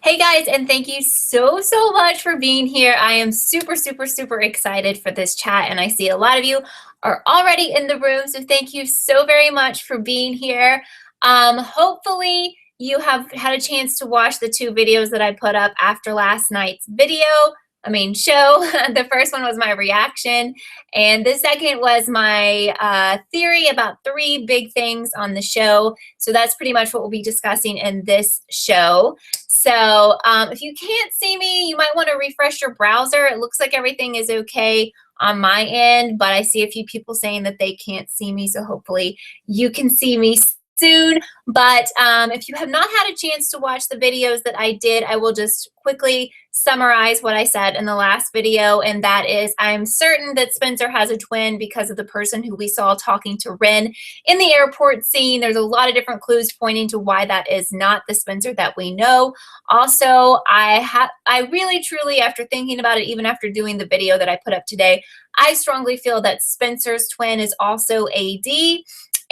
Hey guys, and thank you so much for being here. I am super excited for this chat, and I see a lot of you are already in the room, so thank you so very much for being here. Hopefully you have had a chance to watch the two videos that I put up after last night's show. The first one was my reaction, and the second was my theory about 3 big things on the show. So that's pretty much what we'll be discussing in this show. So if you can't see me, you might want to refresh your browser. It looks like everything is okay on my end, but I see a few people saying that they can't see me, so hopefully you can see me soon. But if you have not had a chance to watch the videos that I did, I will just quickly summarize what I said in the last video, and that is I'm certain that Spencer has a twin because of the person who we saw talking to Ren in the airport scene. There's a lot of different clues pointing to why that is not the Spencer that we know. Also, I really truly, after thinking about it, even after doing the video that I put up today, I strongly feel that Spencer's twin is also AD.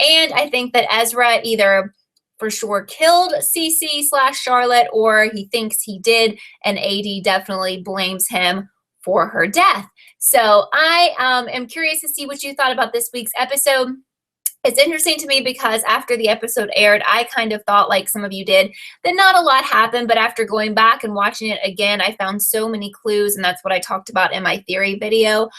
And I think that Ezra either for sure killed Cece/Charlotte, or he thinks he did, and AD definitely blames him for her death. So I am curious to see what you thought about this week's episode. It's interesting to me because after the episode aired, I kind of thought, like some of you did, that not a lot happened, but after going back and watching it again, I found so many clues, and that's what I talked about in my theory video.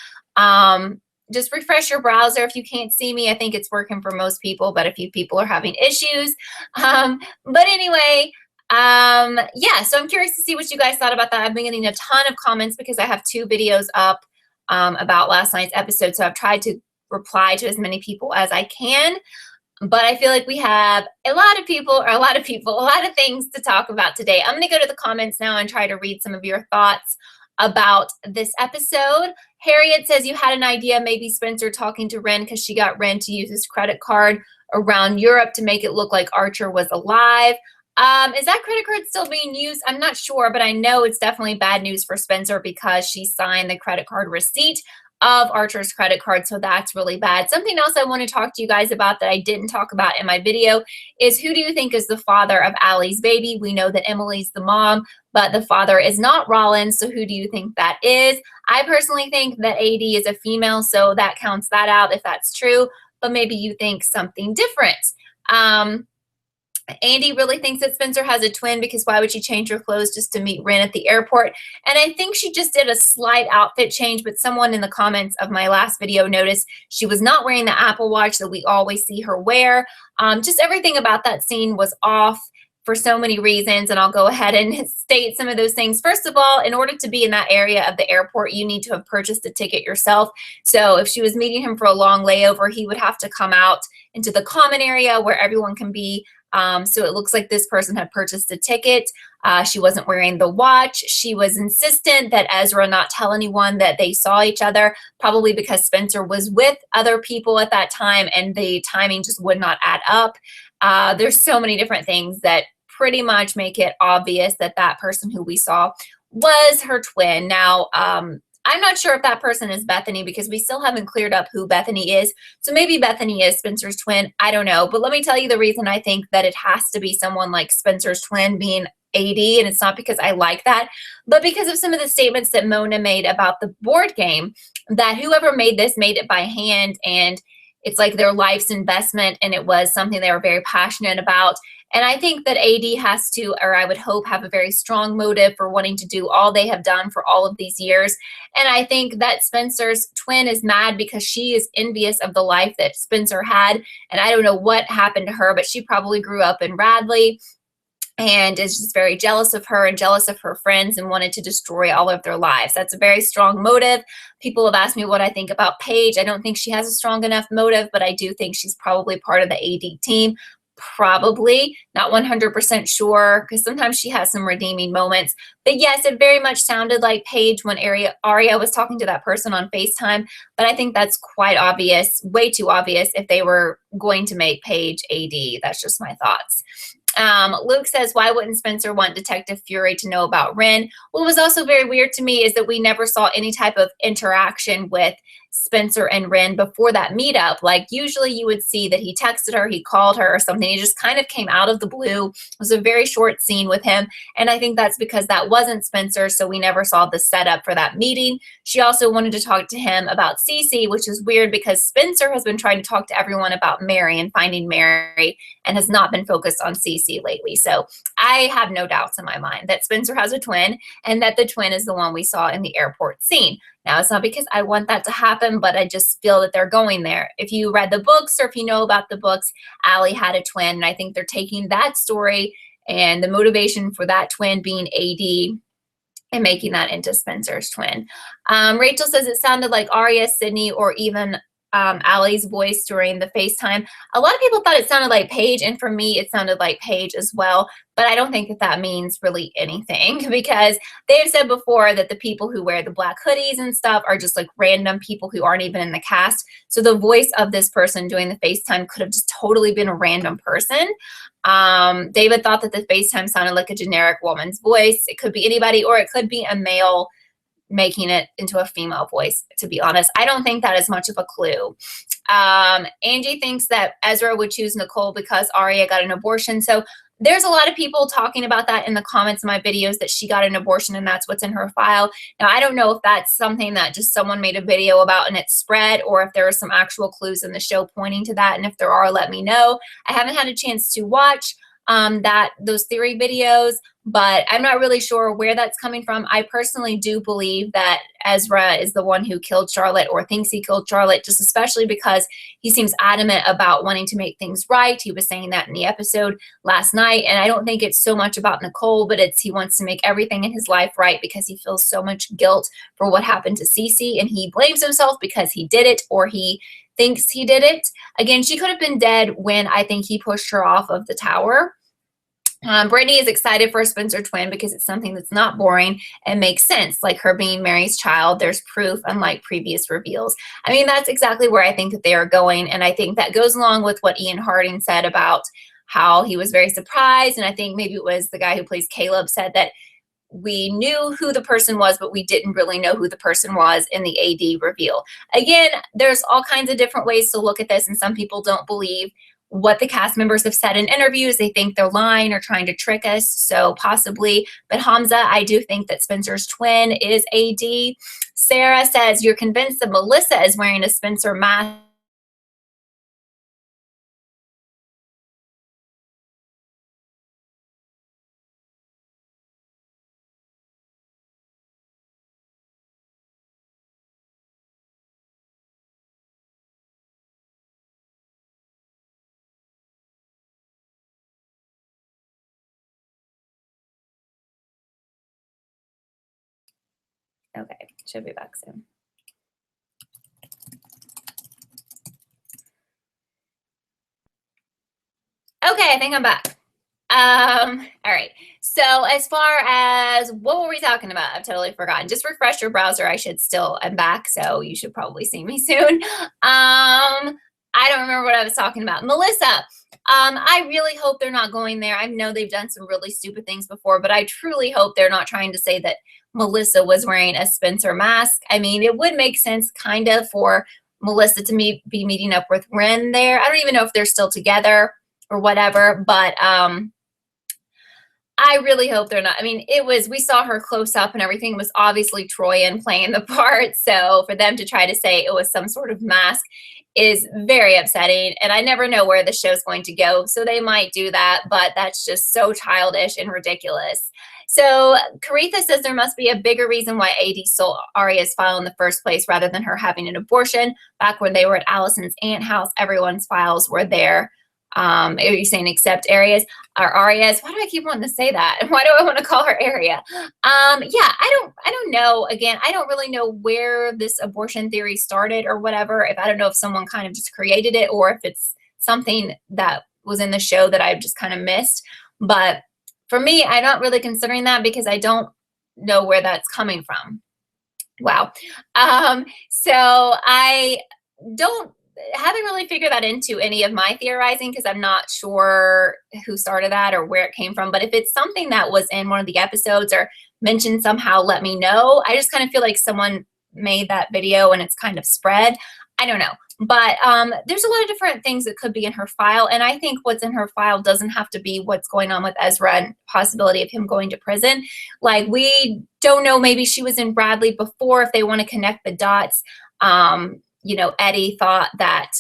Just refresh your browser if you can't see me. I think it's working for most people, but a few people are having issues. But anyway, yeah, so I'm curious to see what you guys thought about that. I've been getting a ton of comments because I have 2 videos up about last night's episode, so I've tried to reply to as many people as I can. But I feel like we have a lot of things to talk about today. I'm going to go to the comments now and try to read some of your thoughts about this episode. Harriet says you had an idea, maybe Spencer talking to Ren because she got Ren to use his credit card around Europe to make it look like Archer was alive. Is that credit card still being used? I'm not sure, but I know it's definitely bad news for Spencer because she signed the credit card receipt of Archer's credit card, so that's really bad. Something else I want to talk to you guys about that I didn't talk about in my video is who do you think is the father of Allie's baby? We know that Emily's the mom, but the father is not Rollins, so who do you think that is? I personally think that AD is a female, so that counts that out if that's true, but maybe you think something different. Andy really thinks that Spencer has a twin because why would she change her clothes just to meet Ren at the airport? And I think she just did a slight outfit change, but someone in the comments of my last video noticed she was not wearing the Apple Watch that we always see her wear. Just everything about that scene was off for so many reasons, and I'll go ahead and state some of those things. First of all, in order to be in that area of the airport, you need to have purchased a ticket yourself. So if she was meeting him for a long layover, he would have to come out into the common area where everyone can be. So it looks like this person had purchased a ticket. She wasn't wearing the watch. She was insistent that Ezra not tell anyone that they saw each other, probably because Spencer was with other people at that time and the timing just would not add up. There's so many different things that pretty much make it obvious that that person who we saw was her twin. Now, I'm not sure if that person is Bethany because we still haven't cleared up who Bethany is. So maybe Bethany is Spencer's twin. I don't know. But let me tell you the reason I think that it has to be someone like Spencer's twin being AD, and it's not because I like that, but because of some of the statements that Mona made about the board game, that whoever made this made it by hand, and it's like their life's investment, and it was something they were very passionate about. And I think that AD has to, or I would hope, have a very strong motive for wanting to do all they have done for all of these years. And I think that Spencer's twin is mad because she is envious of the life that Spencer had. And I don't know what happened to her, but she probably grew up in Radley and is just very jealous of her and jealous of her friends and wanted to destroy all of their lives. That's a very strong motive. People have asked me what I think about Paige. I don't think she has a strong enough motive, but I do think she's probably part of the AD team. Probably, not 100% sure, because sometimes she has some redeeming moments. But yes, it very much sounded like Paige when Arya was talking to that person on FaceTime, but I think that's quite obvious, way too obvious if they were going to make Paige AD. That's just my thoughts. Luke says, why wouldn't Spencer want Detective Fury to know about Ren? What was also very weird to me is that we never saw any type of interaction with Spencer and Ren before that meetup. Like, usually you would see that he texted her, he called her or something. It just kind of came out of the blue. It was a very short scene with him. And I think that's because that wasn't Spencer, so we never saw the setup for that meeting. She also wanted to talk to him about Cece, which is weird because Spencer has been trying to talk to everyone about Mary and finding Mary and has not been focused on Cece lately. So I have no doubts in my mind that Spencer has a twin and that the twin is the one we saw in the airport scene. Now, it's not because I want that to happen, but I just feel that they're going there. If you read the books or if you know about the books, Allie had a twin, and I think they're taking that story and the motivation for that twin being AD and making that into Spencer's twin. Rachel says it sounded like Arya, Sydney, or even Allie's voice during the FaceTime. A lot of people thought it sounded like Paige, and for me, it sounded like Paige as well. But I don't think that that means really anything because they've said before that the people who wear the black hoodies and stuff are just like random people who aren't even in the cast. So the voice of this person doing the FaceTime could have just totally been a random person. David thought that the FaceTime sounded like a generic woman's voice. It could be anybody, or it could be a male making it into a female voice, to be honest. I don't think that is much of a clue. Angie thinks that Ezra would choose Nicole because Arya got an abortion. So there's a lot of people talking about that in the comments of my videos, that she got an abortion and that's what's in her file. Now, I don't know if that's something that just someone made a video about and it spread, or if there are some actual clues in the show pointing to that. And if there are, let me know. I haven't had a chance to watch those theory videos, but I'm not really sure where that's coming from. I personally do believe that Ezra is the one who killed Charlotte, or thinks he killed Charlotte, just especially because he seems adamant about wanting to make things right. He was saying that in the episode last night, and I don't think it's so much about Nicole, but it's he wants to make everything in his life right because he feels so much guilt for what happened to Cece, and he blames himself because he did it, or he thinks he did it. Again, she could have been dead when I think he pushed her off of the tower. Brittany is excited for a Spencer twin because it's something that's not boring and makes sense, like her being Mary's child. There's proof, unlike previous reveals. I mean, that's exactly where I think that they are going, and I think that goes along with what Ian Harding said about how he was very surprised, and I think maybe it was the guy who plays Caleb said that we knew who the person was, but we didn't really know who the person was in the AD reveal. Again, there's all kinds of different ways to look at this, and some people don't believe what the cast members have said in interviews. They think they're lying or trying to trick us, so possibly. But Hamza, I do think that Spencer's twin is AD. Sarah says, you're convinced that Melissa is wearing a Spencer mask. Okay, should be back soon. Okay, I think I'm back. All right. So as far as what were we talking about? I've totally forgotten. Just refresh your browser. I'm back, so you should probably see me soon. I don't remember what I was talking about. Melissa, I really hope they're not going there. I know they've done some really stupid things before, but I truly hope they're not trying to say that Melissa was wearing a Spencer mask. I mean, it would make sense kind of for Melissa to be meeting up with Ren there. I don't even know if they're still together or whatever, but I really hope they're not. I mean, we saw her close up and everything was obviously Troyan playing the part. So for them to try to say it was some sort of mask is very upsetting. And I never know where the show's going to go. So they might do that, but that's just so childish and ridiculous. So Caritha says there must be a bigger reason why AD stole Arya's file in the first place rather than her having an abortion. Back when they were at Allison's aunt house, everyone's files were there. Are you saying except Arya's or Arya's? Why do I keep wanting to say that? Why do I want to call her Arya? Yeah, I don't know. Again, I don't really know where this abortion theory started or whatever. I don't know if someone kind of just created it or if it's something that was in the show that I've just kind of missed. But for me, I'm not really considering that because I don't know where that's coming from. Wow. So I don't haven't really figured that into any of my theorizing because I'm not sure who started that or where it came from. But if it's something that was in one of the episodes or mentioned somehow, let me know. I just kind of feel like someone made that video and it's kind of spread. I don't know. But there's a lot of different things that could be in her file. And I think what's in her file doesn't have to be what's going on with Ezra and possibility of him going to prison. Like, we don't know, maybe she was in Bradley before, if they want to connect the dots. You know, Eddie thought that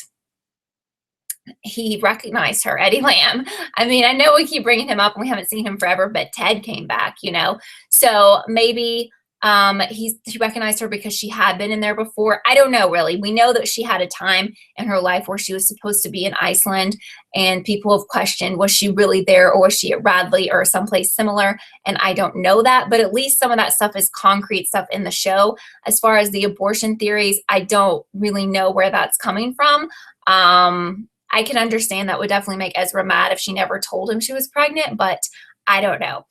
he recognized her, Eddie Lamb. I mean, I know we keep bringing him up and we haven't seen him forever, but Ted came back, you know? So maybe he recognized her because she had been in there before. I don't know, really. We know that she had a time in her life where she was supposed to be in Iceland, and people have questioned, was she really there, or was she at Radley or someplace similar? And I don't know that, but at least some of that stuff is concrete stuff in the show. As far as the abortion theories, I don't really know where that's coming from. I can understand that would definitely make Ezra mad if she never told him she was pregnant, but I don't know.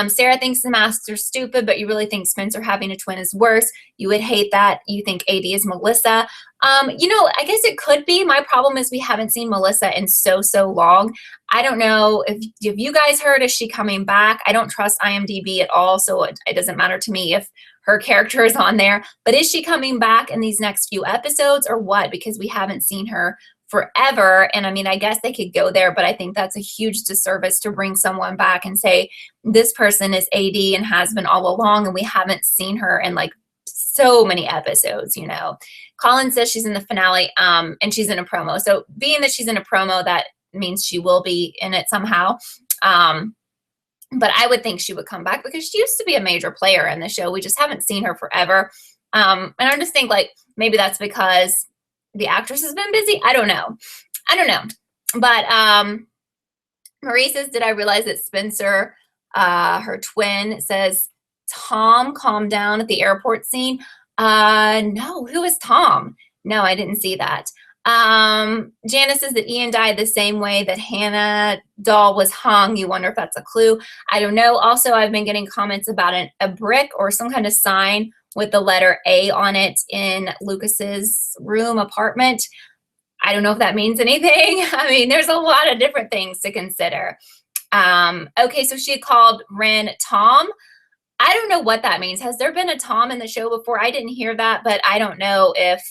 Sarah thinks the masks are stupid, but you really think Spencer having a twin is worse. You would hate that. You think AD is Melissa. You know, I guess it could be. My problem is we haven't seen Melissa in so long. I don't know if you guys heard, is she coming back? I don't trust IMDb at all, so it doesn't matter to me if her character is on there. But is she coming back in these next few episodes or what? Because we haven't seen her forever. And I mean, I guess they could go there, but I think that's a huge disservice to bring someone back and say this person is AD and has been all along, and we haven't seen her in like so many episodes, you know. Colin says she's in the finale, and she's in a promo. So being that she's in a promo, that means she will be in it somehow. But I would think she would come back because she used to be a major player in the show. We just haven't seen her forever. And I just think like maybe that's because the actress has been busy. I don't know. But Marie says, did I realize that Spencer, her twin, says Tom, calm down at the airport scene? No, who is Tom? No, I didn't see that. Janice says that Ian died the same way that Hannah doll was hung. You wonder if that's a clue. I don't know. Also, I've been getting comments about a brick or some kind of sign with the letter A on it in Lucas's room apartment. I don't know if that means anything. I mean, there's a lot of different things to consider. Okay, so she called Ren Tom. I don't know what that means. Has there been a Tom in the show before? I didn't hear that, but I don't know if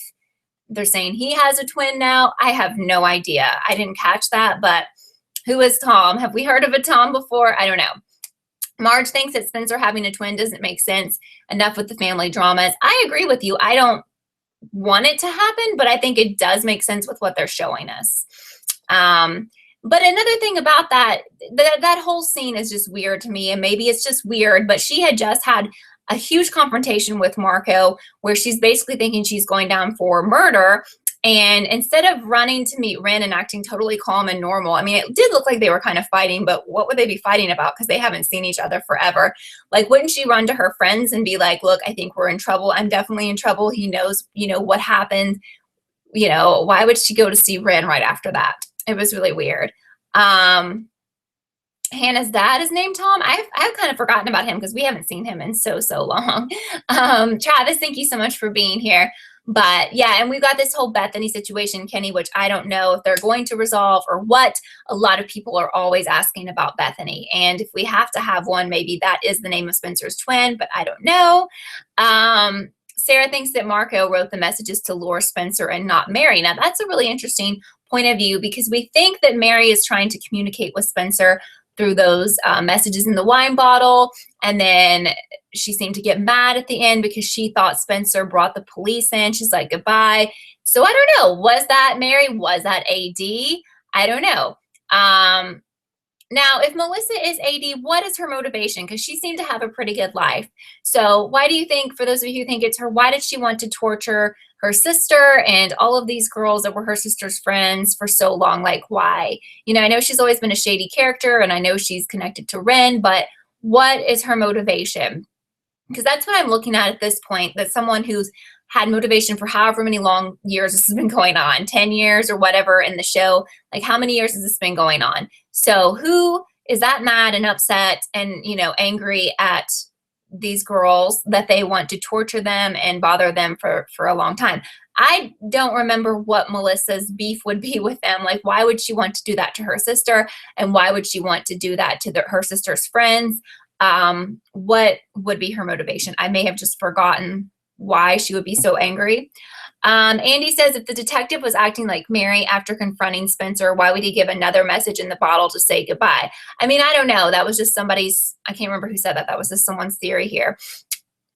they're saying he has a twin now. I have no idea. I didn't catch that, but who is Tom? Have we heard of a Tom before? I don't know. Marge thinks that Spencer having a twin doesn't make sense. Enough with the family dramas. I agree with you. I don't want it to happen, but I think it does make sense with what they're showing us. But another thing about that whole scene is just weird to me, and maybe it's just weird, but she had just had a huge confrontation with Marco where she's basically thinking she's going down for murder. And instead of running to meet Ren and acting totally calm and normal, I mean, it did look like they were kind of fighting, but what would they be fighting about? Because they haven't seen each other forever. Like, wouldn't she run to her friends and be like, look, I think we're in trouble. I'm definitely in trouble. He knows, you know, what happened. You know, why would she go to see Ren right after that? It was really weird. Hannah's dad is named Tom. I've kind of forgotten about him because we haven't seen him in so long. Travis, thank you so much for being here. But yeah, and we've got this whole Bethany situation, Kenny, which I don't know if they're going to resolve or what. A lot of people are always asking about Bethany. And if we have to have one, maybe that is the name of Spencer's twin, but I don't know. Sarah thinks that Marco wrote the messages to lure Spencer and not Mary. Now, that's a really interesting point of view because we think that Mary is trying to communicate with Spencer through those messages in the wine bottle. And then she seemed to get mad at the end because she thought Spencer brought the police in. She's like, goodbye. So I don't know. Was that Mary? Was that AD? I don't know. Now, if Melissa is AD, what is her motivation? Because she seemed to have a pretty good life. So why do you think, for those of you who think it's her, why did she want to torture her sister and all of these girls that were her sister's friends for so long? Like, why? You know, I know she's always been a shady character, and I know she's connected to Ren, but what is her motivation? Because that's what I'm looking at this point, that someone who's had motivation for however many long years this has been going on, 10 years or whatever in the show, like how many years has this been going on? So who is that mad and upset and, you know, angry at these girls that they want to torture them and bother them for a long time. I don't remember what Melissa's beef would be with them. Like, why would she want to do that to her sister? And why would she want to do that to her sister's friends? What would be her motivation? I may have just forgotten why she would be so angry. Andy says, if the detective was acting like Mary after confronting Spencer, why would he give another message in the bottle to say goodbye? I mean, I don't know. That was just somebody's, I can't remember who said that. That was just someone's theory here.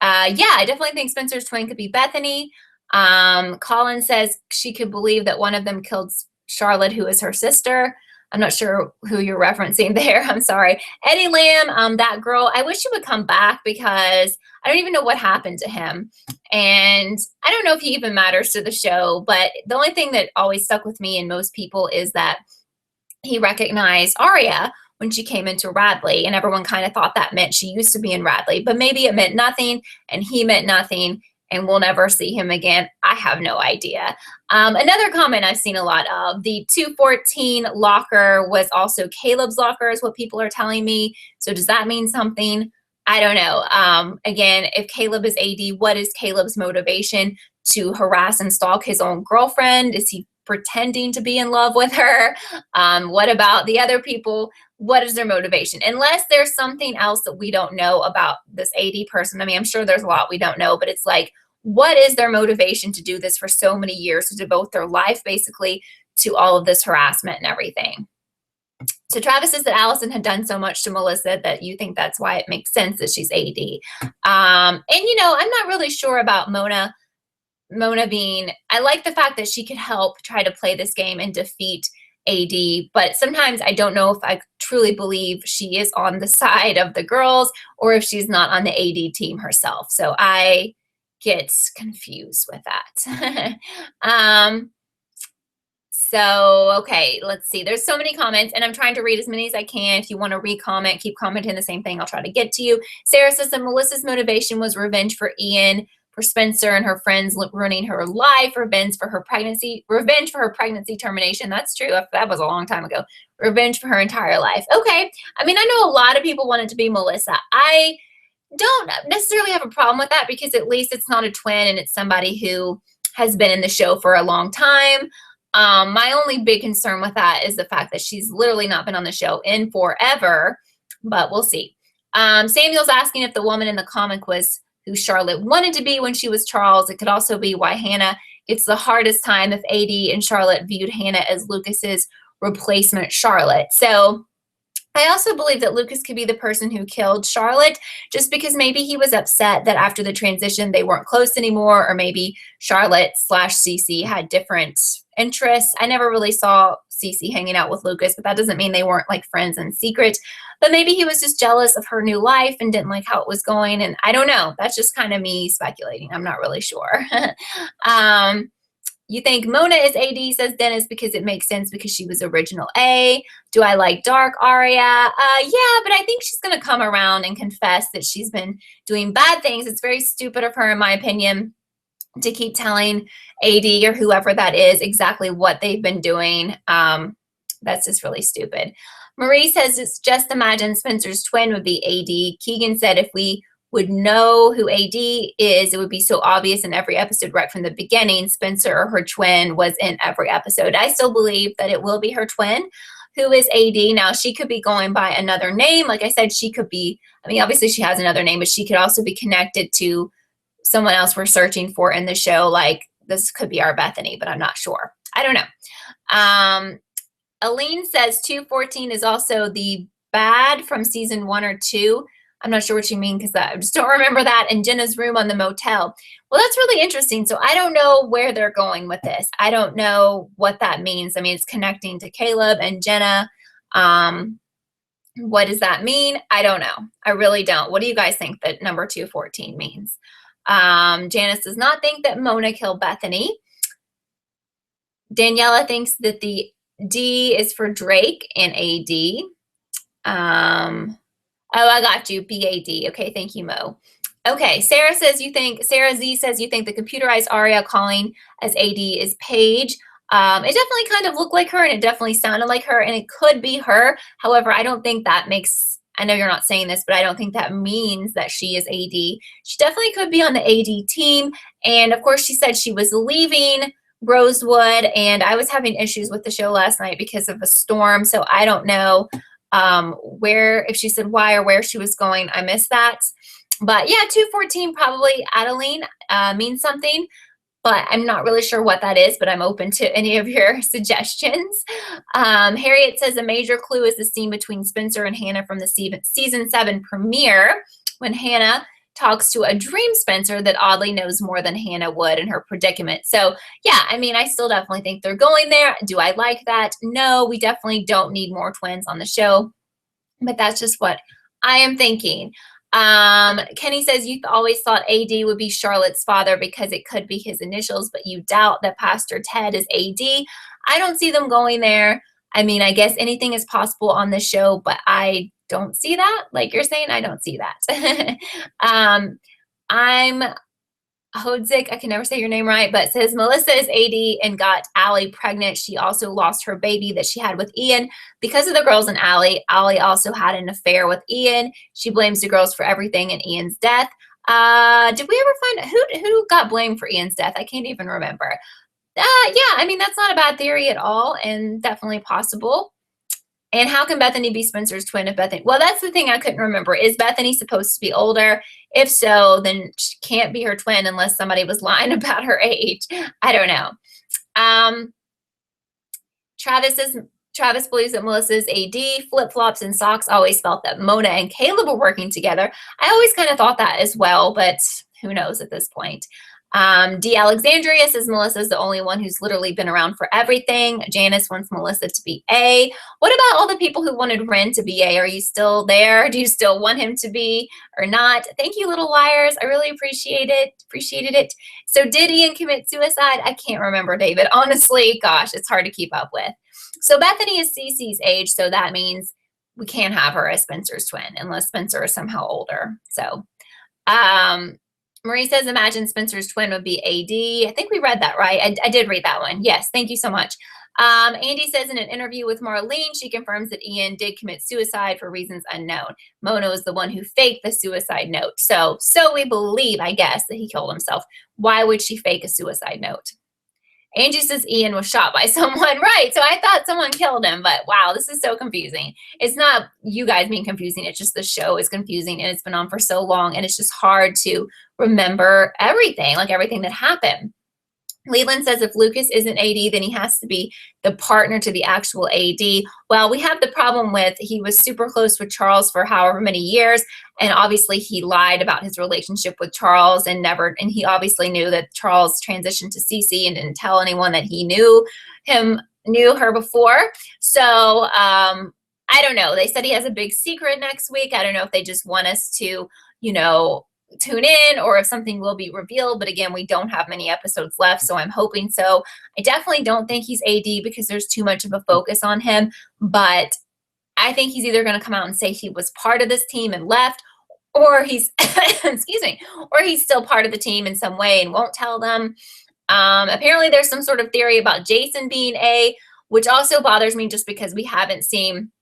Yeah, I definitely think Spencer's twin could be Bethany. Colin says she could believe that one of them killed Charlotte, who is her sister. I'm not sure who you're referencing there. I'm sorry. Eddie Lamb, that girl, I wish she would come back because I don't even know what happened to him. And I don't know if he even matters to the show, but the only thing that always stuck with me and most people is that he recognized Arya when she came into Radley, and everyone kind of thought that meant she used to be in Radley, but maybe it meant nothing and he meant nothing and we'll never see him again. I have no idea. Another comment I've seen a lot of, the 214 locker was also Caleb's locker is what people are telling me. So does that mean something? I don't know. Again, if Caleb is AD, what is Caleb's motivation to harass and stalk his own girlfriend? Is he pretending to be in love with her? What about the other people? What is their motivation? Unless there's something else that we don't know about this AD person. I mean, I'm sure there's a lot we don't know, but it's like, what is their motivation to do this for so many years, to devote their life basically to all of this harassment and everything? So Travis says that Allison had done so much to Melissa that you think that's why it makes sense that she's AD. And, you know, I'm not really sure about Mona being, I like the fact that she could help try to play this game and defeat AD, but sometimes I don't know if I truly believe she is on the side of the girls or if she's not on the AD team herself. So I get confused with that. So, okay, let's see. There's so many comments, and I'm trying to read as many as I can. If you want to re-comment, keep commenting the same thing. I'll try to get to you. Sarah says that Melissa's motivation was revenge for Ian, for Spencer and her friends ruining her life, revenge for her pregnancy termination. That's true. That was a long time ago. Revenge for her entire life. Okay. I mean, I know a lot of people want it to be Melissa. I don't necessarily have a problem with that because at least it's not a twin and it's somebody who has been in the show for a long time. My only big concern with that is the fact that she's literally not been on the show in forever, but we'll see. Samuel's asking if the woman in the comic was who Charlotte wanted to be when she was Charles. It could also be why Hannah gets the hardest time if AD and Charlotte viewed Hannah as Lucas's replacement Charlotte. So I also believe that Lucas could be the person who killed Charlotte just because maybe he was upset that after the transition they weren't close anymore, or maybe Charlotte / Cece had different interests. I never really saw Cece hanging out with Lucas, but that doesn't mean they weren't like friends in secret. But maybe he was just jealous of her new life and didn't like how it was going. And I don't know. That's just kind of me speculating. I'm not really sure. You think Mona is AD, says Dennis, because it makes sense because she was original A. Do I like dark Arya? Yeah, but I think she's going to come around and confess that she's been doing bad things. It's very stupid of her, in my opinion, to keep telling AD or whoever that is exactly what they've been doing. That's just really stupid. Marie says, it's just imagine Spencer's twin would be AD. Keegan said if we would know who AD is, it would be so obvious in every episode right from the beginning. Spencer or her twin was in every episode. I still believe that it will be her twin who is AD. Now, she could be going by another name. Like I said, she could be, I mean, obviously she has another name, but she could also be connected to someone else we're searching for in the show. Like this could be our Bethany, but I'm not sure. I don't know. Aline says 214 is also the bad from season 1 or 2. I'm not sure what you mean because I just don't remember that. And Jenna's room on the motel. Well, that's really interesting. So I don't know where they're going with this. I don't know what that means. I mean, it's connecting to Caleb and Jenna. What does that mean? I don't know. I really don't. What do you guys think that number 214 means? Janice does not think that Mona killed Bethany. Daniela thinks that the D is for Drake and AD. Oh, I got you. BAD. Okay, thank you, Mo. Okay, Sarah Z says you think the computerized Arya calling as AD is Paige. It definitely kind of looked like her and it definitely sounded like her and it could be her. However, I don't think that makes I know you're not saying this, but I don't think that means that she is AD. She definitely could be on the AD team. And of course, she said she was leaving Rosewood, and I was having issues with the show last night because of a storm. So I don't know if she said why or where she was going. I missed that. But yeah, 214 probably Adeline means something, but I'm not really sure what that is, but I'm open to any of your suggestions. Harriet says a major clue is the scene between Spencer and Hannah from the season 7 premiere, when Hannah talks to a dream Spencer that oddly knows more than Hannah would in her predicament. So yeah, I mean, I still definitely think they're going there. Do I like that? No, we definitely don't need more twins on the show, but that's just what I am thinking. Kenny says you always thought AD would be Charlotte's father because it could be his initials, but you doubt that Pastor Ted is AD. I don't see them going there. I mean, I guess anything is possible on this show, but I don't see that. Like you're saying, I don't see that. I'm Hodzik, I can never say your name right, but says Melissa is AD and got Allie pregnant. She also lost her baby that she had with Ian because of the girls and Allie. Allie also had an affair with Ian. She blames the girls for everything in Ian's death. Did we ever find who got blamed for Ian's death? I can't even remember. Yeah, I mean, that's not a bad theory at all and definitely possible. And how can Bethany be Spencer's twin if Bethany? Well, that's the thing I couldn't remember. Is Bethany supposed to be older? If so, then she can't be her twin unless somebody was lying about her age. I don't know. Travis believes that Melissa's AD. Flip-flops and socks always felt that Mona and Caleb were working together. I always kind of thought that as well, but who knows at this point. D. Alexandria says Melissa's the only one who's literally been around for everything. Janice wants Melissa to be A. What about all the people who wanted Ren to be A? Are you still there? Do you still want him to be or not? Thank you, little liars. I really appreciated it. So did Ian commit suicide? I can't remember, David. Honestly, gosh, it's hard to keep up with. So Bethany is Cece's age, so that means we can't have her as Spencer's twin unless Spencer is somehow older. So, Marie says, imagine Spencer's twin would be AD. I think we read that, right? I did read that one. Yes, thank you so much. Andy says in an interview with Marlene, she confirms that Ian did commit suicide for reasons unknown. Mona is the one who faked the suicide note. So we believe, I guess, that he killed himself. Why would she fake a suicide note? Angie says Ian was shot by someone. Right, so I thought someone killed him, but wow, this is so confusing. It's not you guys being confusing, it's just the show is confusing and it's been on for so long and it's just hard to remember everything, like everything that happened. Leland says if Lucas isn't AD, then he has to be the partner to the actual AD. Well, we have the problem with he was super close with Charles for however many years, and obviously he lied about his relationship with Charles and he obviously knew that Charles transitioned to Cece and didn't tell anyone that he knew her before. So I don't know. They said he has a big secret next week. I don't know if they just want us to, tune in or if something will be revealed, but again, we don't have many episodes left, so I'm hoping so. I definitely don't think he's AD because there's too much of a focus on him, but I think he's either going to come out and say he was part of this team and left, or he's excuse me, or he's still part of the team in some way and won't tell them. Apparently there's some sort of theory about Jason being A, which also bothers me just because we haven't seen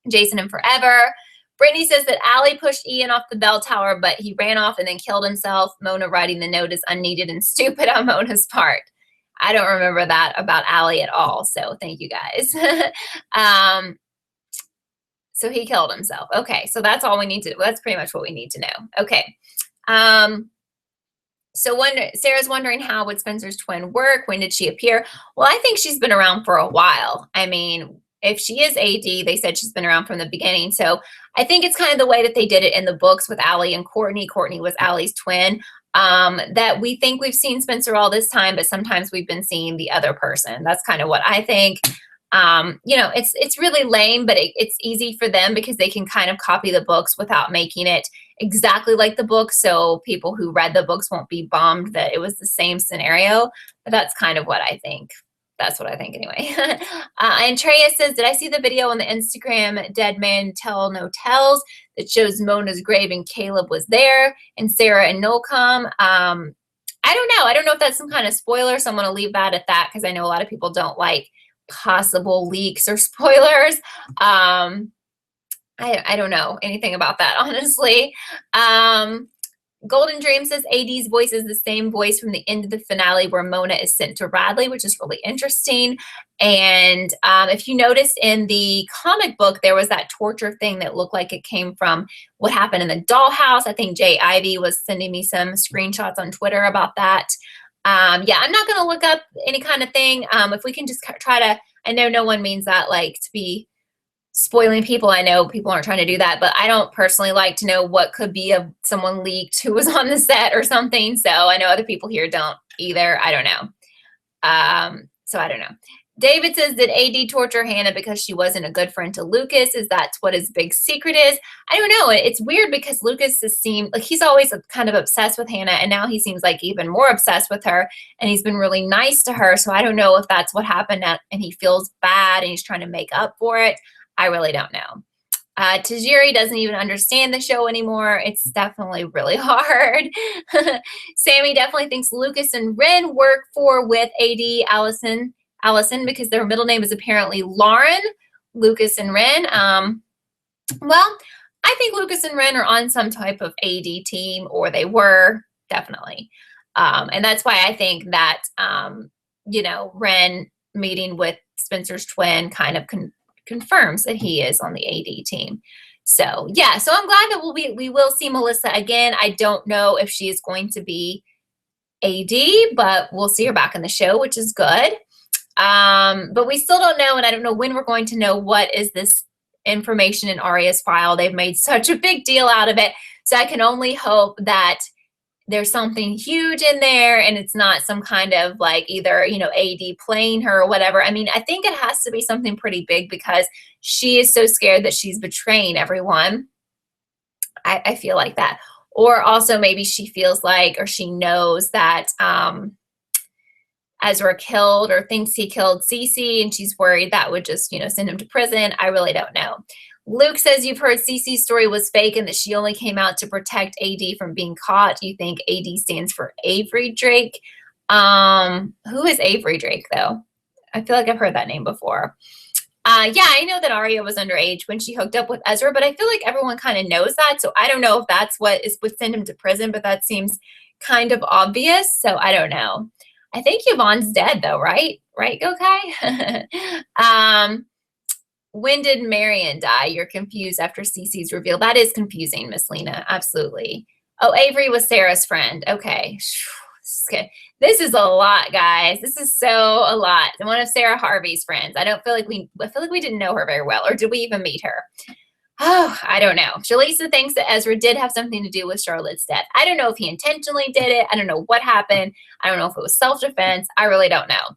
Jason in forever. Brittany says that Allie pushed Ian off the bell tower, but he ran off and then killed himself. Mona writing the note is unneeded and stupid on Mona's part. I don't remember that about Allie at all, so thank you guys. So he killed himself. Okay, so that's all we need to, that's pretty much what we need to know. Okay. So Sarah's wondering, how would Spencer's twin work? When did she appear? Well, I think she's been around for a while. I mean, if she is AD, they said she's been around from the beginning. So I think it's kind of the way that they did it in the books with Allie and Courtney. Courtney was Allie's twin. That we think we've seen Spencer all this time, but sometimes we've been seeing the other person. That's kind of what I think. It's really lame, but it's easy for them because they can kind of copy the books without making it exactly like the book. So people who read the books won't be bummed that it was the same scenario, but that's kind of what I think. That's what I think anyway. And Treya says, did I see the video on the Instagram, Dead Man Tell No Tells, that shows Mona's grave and Caleb was there and Sarah and Nolcom? I don't know. I don't know if that's some kind of spoiler, so I'm going to leave that at that because I know a lot of people don't like possible leaks or spoilers. I don't know anything about that, honestly. Golden Dream says AD's voice is the same voice from the end of the finale where Mona is sent to Radley, which is really interesting. And if you noticed in the comic book, there was that torture thing that looked like it came from what happened in the dollhouse. I think Jay Ivy was sending me some screenshots on Twitter about that. Yeah, I'm not going to look up any kind of thing. If we can just try to, I know no one means that like to be spoiling people. I know people aren't trying to do that, but I don't personally like to know what could be of someone leaked who was on the set or something. So I know other people here don't either. I don't know. So I don't know. David says, did AD torture Hannah because she wasn't a good friend to Lucas? Is that what his big secret is? I don't know. It's weird because Lucas has seemed like he's always kind of obsessed with Hannah, and now he seems like even more obsessed with her, and he's been really nice to her. So I don't know if that's what happened and he feels bad and he's trying to make up for it. I really don't know. Tajiri doesn't even understand the show anymore. It's definitely really hard. Sammy definitely thinks Lucas and Ren work with AD Allison because their middle name is apparently Lauren, Lucas and Ren. Well, I think Lucas and Ren are on some type of AD team, or they were, definitely. And that's why I think that, you know, Ren meeting with Spencer's twin kind of confirms that he is on the AD team. So yeah, so I'm glad that we will see Melissa again. I don't know if she is going to be AD, but we'll see her back in the show, which is good. But we still don't know, and I don't know when we're going to know what is this information in Arya's file. They've made such a big deal out of it, so I can only hope that there's something huge in there and it's not some kind of like either, you know, AD playing her or whatever. I mean, I think it has to be something pretty big because she is so scared that she's betraying everyone. I feel like that. Or also maybe she feels like, or she knows that Ezra killed or thinks he killed Cece, and she's worried that would just, you know, send him to prison. I really don't know. Luke says you've heard Cece's story was fake and that she only came out to protect AD from being caught. Do you think AD stands for Avery Drake? Who is Avery Drake, though? I feel like I've heard that name before. Yeah, I know that Arya was underage when she hooked up with Ezra, but I feel like everyone kind of knows that. So I don't know if that's what would send him to prison, but that seems kind of obvious. So I don't know. I think Yvonne's dead, though, right? Right, Gokai? When did Marion die? You're confused after Cece's reveal. That is confusing, Miss Lena. Absolutely. Oh, Avery was Sarah's friend. Okay. This is a lot, guys. This is so a lot. And one of Sarah Harvey's friends. I feel like we didn't know her very well, or did we even meet her? Oh, I don't know. Shalisa thinks that Ezra did have something to do with Charlotte's death. I don't know if he intentionally did it. I don't know what happened. I don't know if it was self-defense. I really don't know.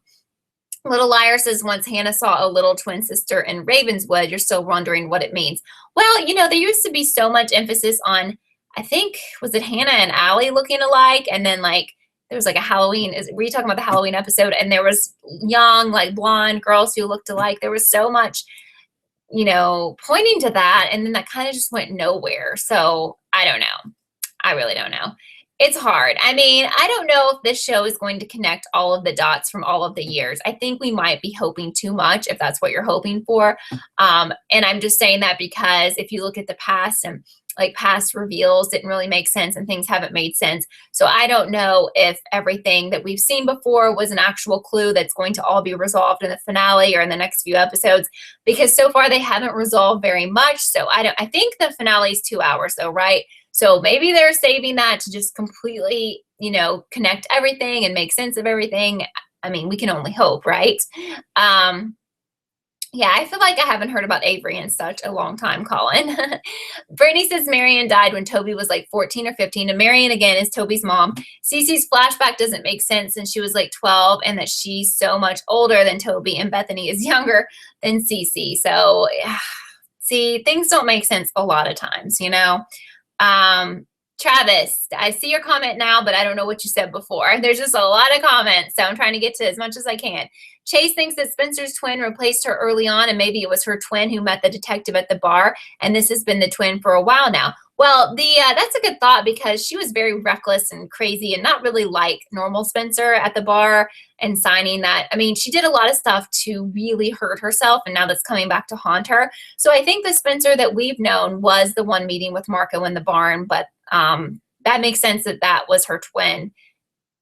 Little Liar says, once Hannah saw a little twin sister in Ravenswood, you're still wondering what it means. Well, you know, there used to be so much emphasis on, I think, was it Hannah and Allie looking alike? And then, like, there was like a Halloween, were you talking about the Halloween episode? And there was young, like, blonde girls who looked alike. There was so much, you know, pointing to that. And then that kind of just went nowhere. So I don't know. I really don't know. It's hard. I mean, I don't know if this show is going to connect all of the dots from all of the years. I think we might be hoping too much if that's what you're hoping for. And I'm just saying that because if you look at the past and like past reveals didn't really make sense and things haven't made sense. So I don't know if everything that we've seen before was an actual clue that's going to all be resolved in the finale or in the next few episodes, because so far they haven't resolved very much. So I think the finale is 2 hours though, right? So maybe they're saving that to just completely, you know, connect everything and make sense of everything. I mean, we can only hope, right? Yeah, I feel like I haven't heard about Avery in such a long time, Colin. Brittany says Marion died when Toby was like 14 or 15. And Marion, again, is Toby's mom. Cece's flashback doesn't make sense since she was like 12 and that she's so much older than Toby and Bethany is younger than Cece. So, see, things don't make sense a lot of times, you know? Travis, I see your comment now, but I don't know what you said before. There's just a lot of comments, so I'm trying to get to as much as I can. Chase thinks that Spencer's twin replaced her early on, and maybe it was her twin who met the detective at the bar, and this has been the twin for a while now. Well, that's a good thought, because she was very reckless and crazy and not really like normal Spencer at the bar and signing that. I mean, she did a lot of stuff to really hurt herself, and now that's coming back to haunt her. So I think the Spencer that we've known was the one meeting with Marco in the barn, but that makes sense that that was her twin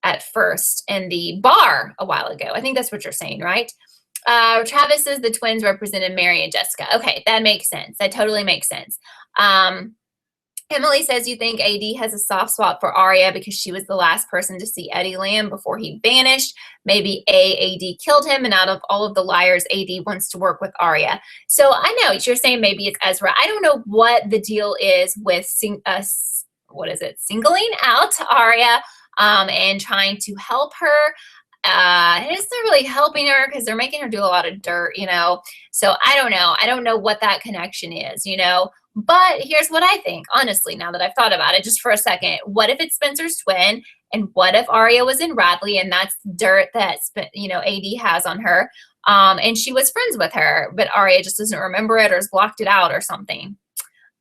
at first in the bar a while ago. I think that's what you're saying, right? Travis says the twins represented Mary and Jessica. Okay, that makes sense. That totally makes sense. Emily says you think AD has a soft spot for Arya because she was the last person to see Eddie Lamb before he vanished. Maybe AD killed him, and out of all of the liars, AD wants to work with Arya. So I know you're saying maybe it's Ezra. I don't know what the deal is with singling out Arya and trying to help her. It's not really helping her because they're making her do a lot of dirt, you know. So I don't know. I don't know what that connection is, you know. But here's what I think, honestly, now that I've thought about it just for a second. What if it's Spencer's twin? And what if Arya was in Radley and that's dirt that, AD has on her? And she was friends with her, but Arya just doesn't remember it or has blocked it out or something.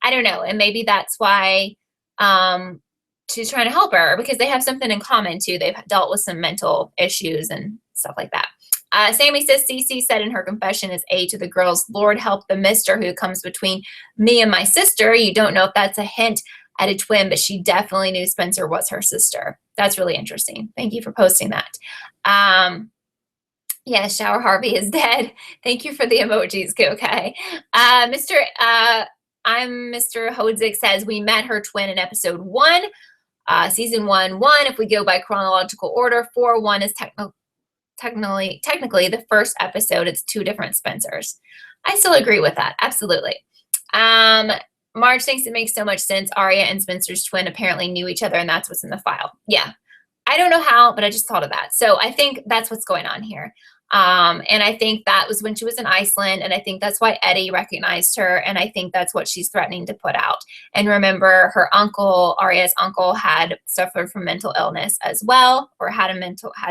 I don't know. And maybe that's why she's trying to help her, because they have something in common too. They've dealt with some mental issues and stuff like that. Sammy says Cece said in her confession is A to the girls, Lord help the mister who comes between me and my sister. You don't know if that's a hint at a twin, but she definitely knew Spencer was her sister. That's really interesting. Thank you for posting that. Yeah, Shower Harvey is dead. Thank you for the emojis, okay. Mr. Hodzik says we met her twin in episode 1, season 1. If we go by chronological order, 4-1 is technically the first episode. It's 2 different Spencers. I still agree with that. Absolutely. Marge thinks it makes so much sense. Arya and Spencer's twin apparently knew each other, and that's what's in the file. Yeah. I don't know how, but I just thought of that. So I think that's what's going on here. And I think that was when she was in Iceland, and I think that's why Eddie recognized her, and I think that's what she's threatening to put out. And remember, her uncle, Arya's uncle, had suffered from mental illness as well, or had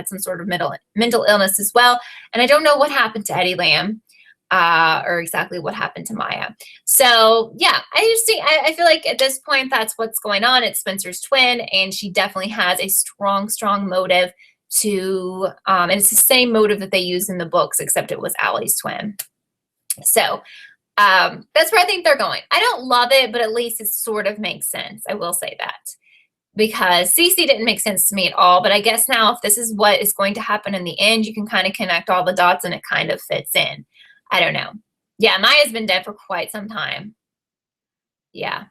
some sort of mental illness as well. And I don't know what happened to Eddie Lamb, or exactly what happened to Maya. So yeah, I feel like at this point that's what's going on. It's Spencer's twin, and she definitely has a strong motive to and it's the same motive that they used in the books, except it was Allie's twin. So that's where I think they're going. I don't love it, but at least it sort of makes sense. I will say that, because Cece didn't make sense to me at all, but I guess now if this is what is going to happen in the end, you can kind of connect all the dots and it kind of fits in. I don't know. Yeah, Maya's been dead for quite some time. Yeah.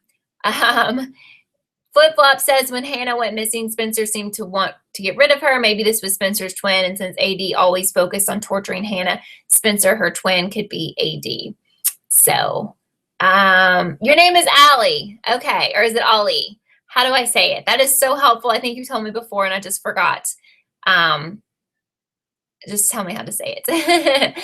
Flip Flop says when Hannah went missing, Spencer seemed to want to get rid of her. Maybe this was Spencer's twin, and since AD always focused on torturing Hannah, Spencer, her twin, could be AD. So, your name is Allie. Okay, or is it Ali? How do I say it? That is so helpful. I think you told me before, and I just forgot. Just tell me how to say it.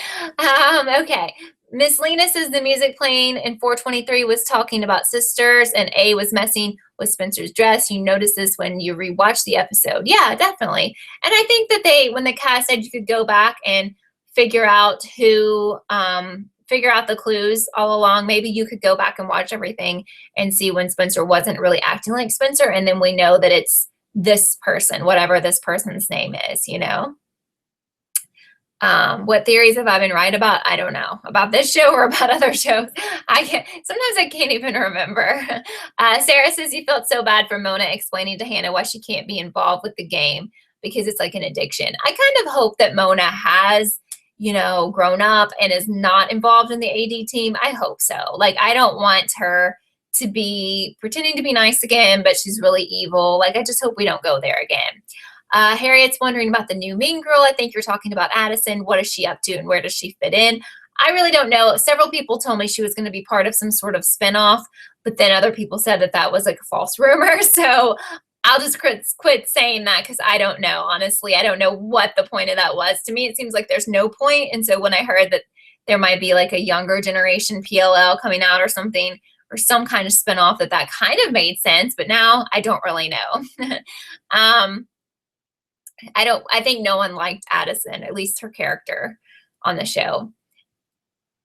Okay. Miss Lena says the music playing in 423 was talking about sisters, and A was messing with Spencer's dress. You notice this when you rewatch the episode. Yeah, definitely. And I think that when the cast said you could go back and figure out the clues all along, maybe you could go back and watch everything and see when Spencer wasn't really acting like Spencer, and then we know that it's this person, whatever this person's name is, you know? What theories have I been right about? I don't know. About this show or about other shows? Sometimes I can't even remember. Sarah says you felt so bad for Mona explaining to Hannah why she can't be involved with the game because it's like an addiction. I kind of hope that Mona has, grown up and is not involved in the AD team. I hope so. Like, I don't want her to be pretending to be nice again, but she's really evil. Like, I just hope we don't go there again. Harriet's wondering about the new mean girl. I think you're talking about Addison. What is she up to and where does she fit in? I really don't know. Several people told me she was going to be part of some sort of spinoff, but then other people said that that was like a false rumor. So I'll just quit saying that because I don't know. Honestly, I don't know what the point of that was. To me, it seems like there's no point. And so when I heard that there might be like a younger generation PLL coming out or something, or some kind of spinoff that kind of made sense, but now I don't really know. I think no one liked Addison, at least her character on the show.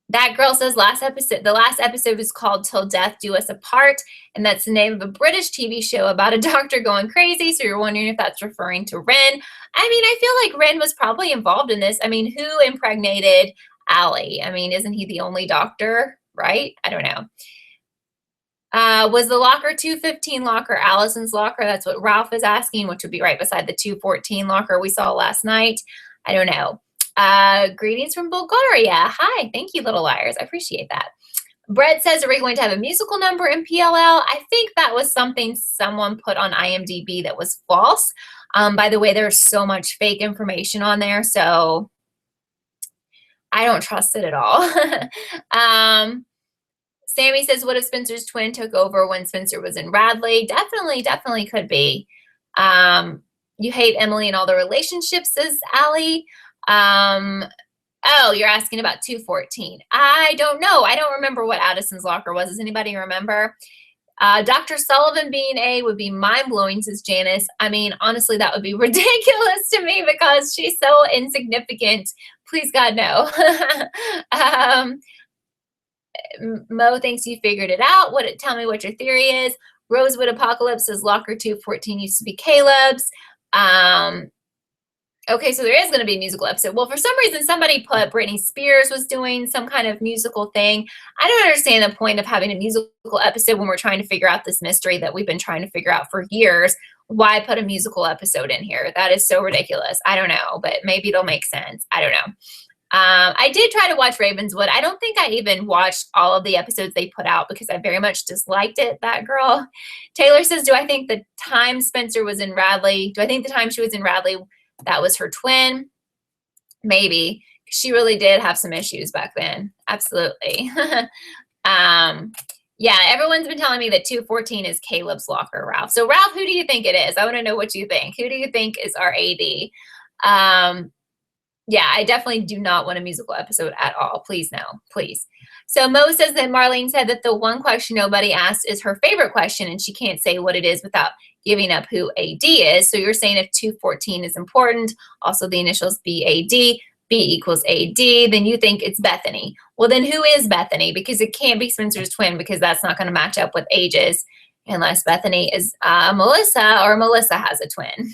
That girl says the last episode was called Till Death Do Us Apart, and that's the name of a British TV show about a doctor going crazy, so you're wondering if that's referring to Ren. I mean, I feel like Ren was probably involved in this. I mean, who impregnated Allie? I mean, isn't he the only doctor, right? I don't know. Was the locker 215 locker Allison's locker? That's what Ralph is asking, which would be right beside the 214 locker we saw last night. I don't know. Greetings from Bulgaria. Hi, thank you, Little Liars. I appreciate that. Brett says, are we going to have a musical number in PLL? I think that was something someone put on IMDb that was false. By the way, there's so much fake information on there, so I don't trust it at all. Sammy says, what if Spencer's twin took over when Spencer was in Radley? Definitely could be. You hate Emily and all the relationships, says Allie. Oh, you're asking about 214. I don't know. I don't remember what Addison's locker was. Does anybody remember? Dr. Sullivan being A would be mind-blowing, says Janice. I mean, honestly, that would be ridiculous to me because she's so insignificant. Please, God, no. Mo thinks you figured it out. Tell me what your theory is. Rosewood Apocalypse says locker 214 used to be Caleb's. Okay, so there is going to be a musical episode. Well, for some reason, somebody put Britney Spears was doing some kind of musical thing. I don't understand the point of having a musical episode when we're trying to figure out this mystery that we've been trying to figure out for years. Why put a musical episode in here? That is so ridiculous. I don't know, but maybe it'll make sense. I don't know. I did try to watch Ravenswood. I don't think I even watched all of the episodes they put out because I very much disliked it, that girl. Taylor says, do I think the time Spencer was in Radley, do I think the time she was in Radley, that was her twin? Maybe. She really did have some issues back then. Absolutely. Yeah, everyone's been telling me that 214 is Caleb's locker, Ralph. So, Ralph, who do you think it is? I want to know what you think. Who do you think is our AD? Yeah, I definitely do not want a musical episode at all. Please, no. Please. So, Mo says that Marlene said that the one question nobody asked is her favorite question, and she can't say what it is without giving up who AD is. So, you're saying if 214 is important, also the initials BAD, B equals AD, then you think it's Bethany. Well, then who is Bethany? Because it can't be Spencer's twin because that's not going to match up with ages unless Bethany is Melissa or Melissa has a twin.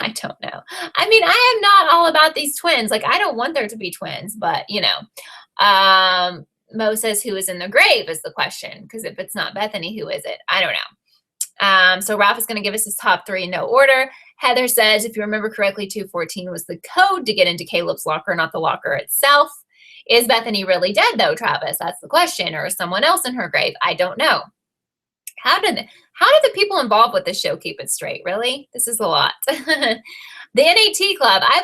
I don't know. I mean, I am not all about these twins. Like, I don't want there to be twins, but, you know. Mo says, who is in the grave is the question, because if it's not Bethany, who is it? I don't know. So Ralph is going to give us his top three in no order. Heather says, if you remember correctly, 214 was the code to get into Caleb's locker, not the locker itself. Is Bethany really dead, though, Travis? That's the question. Or is someone else in her grave? I don't know. How did the people involved with this show keep it straight? Really? This is a lot. The NAT Club, I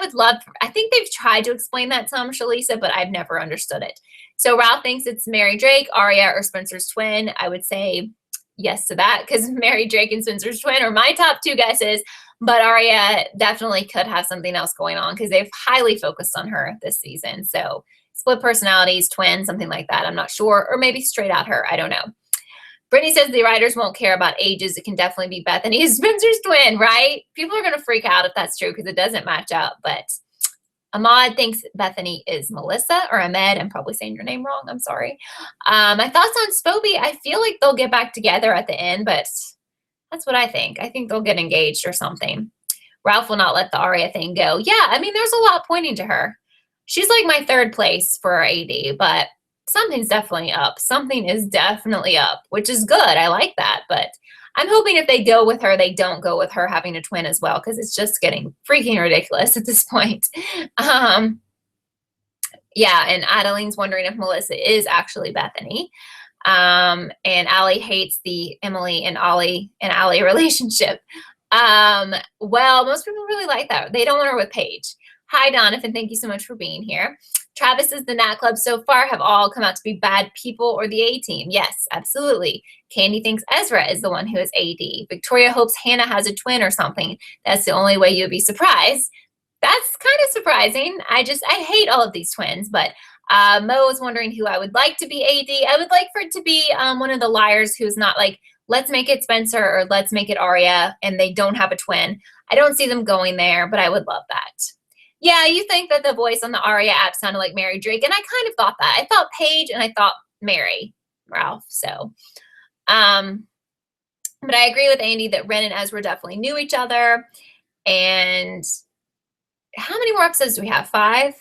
think they've tried to explain that some, Shalisa, but I've never understood it. So Ralph thinks it's Mary Drake, Arya, or Spencer's twin. I would say yes to that because Mary Drake and Spencer's twin are my top two guesses, but Arya definitely could have something else going on because they've highly focused on her this season. So split personalities, twin, something like that. I'm not sure. Or maybe straight out her. I don't know. Brittany says the writers won't care about ages. It can definitely be Bethany Spencer's twin, right? People are going to freak out if that's true because it doesn't match up. But Ahmad thinks Bethany is Melissa or Ahmed. I'm probably saying your name wrong. I'm sorry. My thoughts on Spoby, I feel like they'll get back together at the end, but that's what I think. I think they'll get engaged or something. Ralph will not let the Arya thing go. Yeah, I mean, there's a lot pointing to her. She's like my third place for AD, but something's definitely up. Something is definitely up, which is good. I like that. But I'm hoping if they go with her, they don't go with her having a twin as well, because it's just getting freaking ridiculous at this point. Yeah, and Adeline's wondering if Melissa is actually Bethany. And Allie hates the Emily and Allie relationship. Well, most people really like that. They don't want her with Paige. Hi, Donovan. Thank you so much for being here. Travis says the Nat Club so far have all come out to be bad people or the A-team. Yes, absolutely. Candy thinks Ezra is the one who is AD. Victoria hopes Hannah has a twin or something. That's the only way you'd be surprised. That's kind of surprising. I hate all of these twins, but Mo is wondering who I would like to be AD. I would like for it to be one of the liars who's not like, let's make it Spencer or let's make it Arya, and they don't have a twin. I don't see them going there, but I would love that. Yeah, you think that the voice on the Arya app sounded like Mary Drake, and I kind of thought that. I thought Paige and I thought Mary, Ralph, so. But I agree with Andy that Ren and Ezra definitely knew each other. And how many more episodes do we have? 5?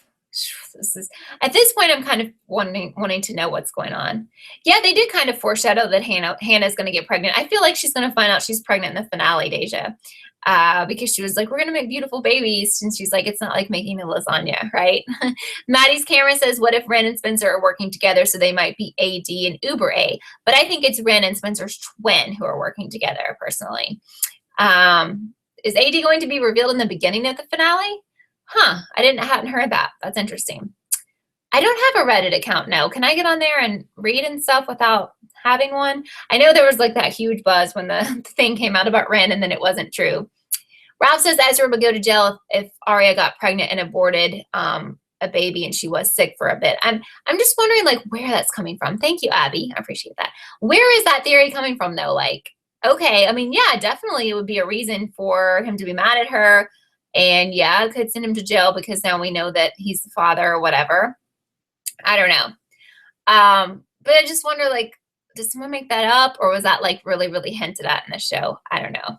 At this point, I'm kind of wanting to know what's going on. Yeah, they did kind of foreshadow that Hannah's going to get pregnant. I feel like she's going to find out she's pregnant in the finale, Deja. Because she was like, we're going to make beautiful babies. And she's like, it's not like making a lasagna, right? Maddie's camera says, what if Ren and Spencer are working together so they might be AD and Uber A? But I think it's Ren and Spencer's twin who are working together, personally. Is AD going to be revealed in the beginning of the finale? Huh, hadn't heard that. That's interesting. I don't have a Reddit account, no. Can I get on there and read and stuff without having one? I know there was like that huge buzz when the thing came out about Ren and then it wasn't true. Ralph says Ezra would go to jail if Arya got pregnant and aborted a baby and she was sick for a bit. I'm just wondering like where that's coming from. Thank you, Abby. I appreciate that. Where is that theory coming from though? Like, okay, I mean, yeah, definitely it would be a reason for him to be mad at her. And yeah, it could send him to jail because now we know that he's the father or whatever. I don't know. But I just wonder, like, did someone make that up? Or was that, like, really, really hinted at in the show? I don't know.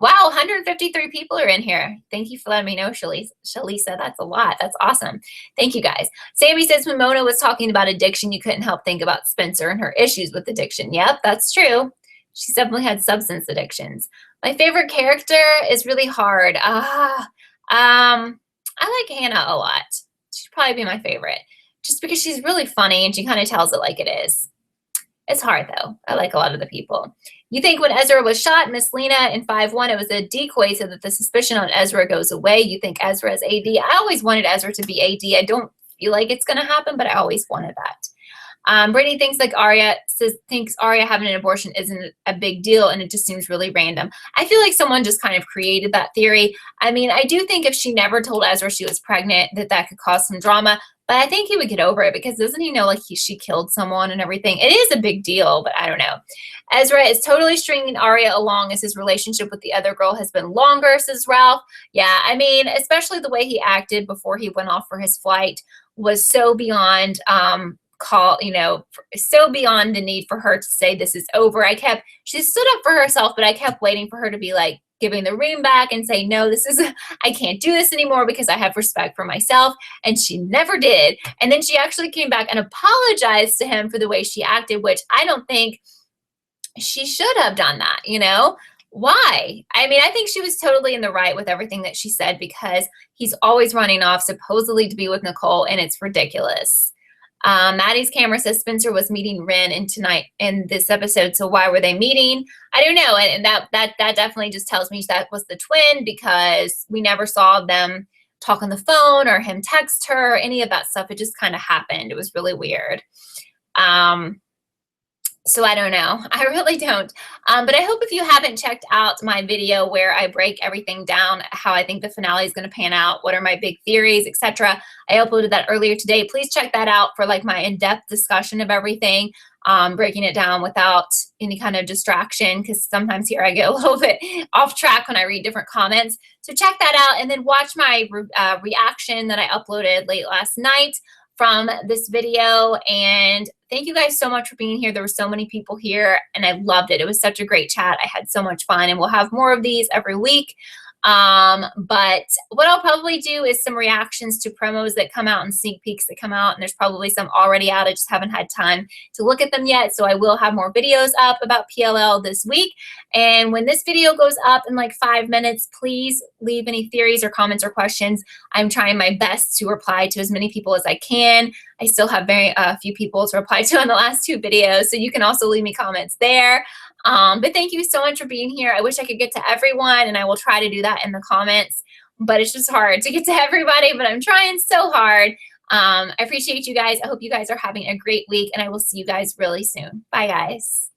Wow, 153 people are in here. Thank you for letting me know, Shalisa. That's a lot. That's awesome. Thank you, guys. Sammy says, when Mona was talking about addiction, you couldn't help think about Spencer and her issues with addiction. Yep, that's true. She's definitely had substance addictions. My favorite character is really hard. I like Hannah a lot. She'd probably be my favorite. Just because she's really funny and she kind of tells it like it is. It's hard, though. I like a lot of the people. You think when Ezra was shot, Miss Lena in 5-1, it was a decoy so that the suspicion on Ezra goes away. You think Ezra is AD. I always wanted Ezra to be AD. I don't feel like it's going to happen, but I always wanted that. Brittany thinks thinks Arya having an abortion isn't a big deal and it just seems really random. I feel like someone just kind of created that theory. I mean, I do think if she never told Ezra she was pregnant, that could cause some drama. But I think he would get over it because doesn't he know like she killed someone and everything? It is a big deal, but I don't know. Ezra is totally stringing Arya along as his relationship with the other girl has been longer, says Ralph. Yeah, I mean, especially the way he acted before he went off for his flight was so beyond so beyond the need for her to say this is over. She stood up for herself, but I kept waiting for her to be like giving the ring back and say, no, I can't do this anymore because I have respect for myself. And she never did. And then she actually came back and apologized to him for the way she acted, which I don't think she should have done that, Why? I mean, I think she was totally in the right with everything that she said because he's always running off supposedly to be with Nicole, and it's ridiculous. Maddie's camera says Spencer was meeting Ren in this episode. So why were they meeting? I don't know. And that definitely just tells me that was the twin because we never saw them talk on the phone or him text her or any of that stuff. It just kind of happened. It was really weird. So I don't know. I really don't. But I hope if you haven't checked out my video where I break everything down, how I think the finale is going to pan out, what are my big theories, etc. I uploaded that earlier today. Please check that out for like my in-depth discussion of everything, breaking it down without any kind of distraction because sometimes here I get a little bit off track when I read different comments. So check that out and then watch my reaction that I uploaded late last night from this video. And thank you guys so much for being here. There were so many people here and I loved it. It was such a great chat. I had so much fun and we'll have more of these every week. But what I'll probably do is some reactions to promos that come out and sneak peeks that come out. And there's probably some already out. I just haven't had time to look at them yet. So I will have more videos up about PLL this week. And when this video goes up in like 5 minutes, please leave any theories or comments or questions. I'm trying my best to reply to as many people as I can. I still have very few people to reply to on the last 2 videos. So you can also leave me comments there. But thank you so much for being here. I wish I could get to everyone and I will try to do that in the comments, but it's just hard to get to everybody, but I'm trying so hard. I appreciate you guys. I hope you guys are having a great week and I will see you guys really soon. Bye guys.